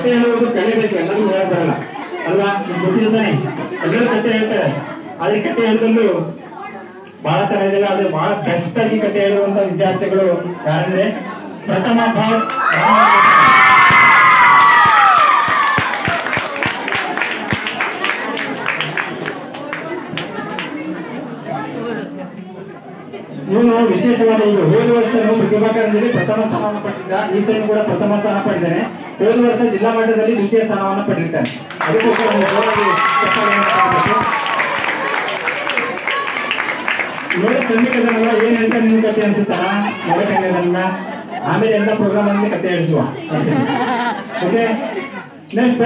ಕತೆ ಹೇಳುವುದು ಕಲಿಬೇಕು, ಎಲ್ಲರಿಗೂ ಹೇಳಕ್ ಬರಲ್ಲ ಅಲ್ವಾ? ನಿಮ್ಗೆ ಗೊತ್ತಿರ್ತಾನೆ ಎಲ್ಲರೂ ಕತೆ ಹೇಳ್ತಾರೆ, ಆದ್ರೆ ಕತೆ ಹೇಳೋದಲ್ಲೂ ಬಹಳ ತರ ಇದೆಲ್ಲ. ಅದು ಬಹಳ ಬೆಸ್ಟ್ ಆಗಿ ಕತೆ ಹೇಳುವಂತ ವಿದ್ಯಾರ್ಥಿಗಳು ಯಾರಂದ್ರೆ ಪ್ರಥಮ ಭಾವ್. ಇವನು ವಿಶೇಷವಾದ ಈಗ ಹೋದ ವರ್ಷ ಪ್ರತಿಭಾ ಕಾರಂಜಿಯಲ್ಲಿ ಪ್ರಥಮ ಸ್ಥಾನವನ್ನು ಪಡೆದಿದ್ದ, ಈ ಸಲ ಕೂಡ ಪ್ರಥಮ ಸ್ಥಾನ ಪಡೆದಿದ್ದಾನೆ. ಹೋದ ವರ್ಷ ಜಿಲ್ಲಾ ಮಟ್ಟದಲ್ಲಿ ದ್ವಿತೀಯ ಸ್ಥಾನವನ್ನು ಪಡೆದಿದ್ದಾನೆ. ಅದಕ್ಕೋಸ್ಕರ ನೋಡ ಸಂಗೀತದಲ್ಲ ಏನ್ ಹೇಳ್ತಾರೆ ನಿಮ್ಗೆ ಕತೆ ಅನ್ಸುತ್ತಾರ ನೋಡಕಂಗಲ್ಲ. ಆಮೇಲೆ ಎಲ್ಲ ಪ್ರೋಗ್ರಾಮ್ ಅಲ್ಲಿ ಕತೆ ಹೇಳಿಸುವ. Okay next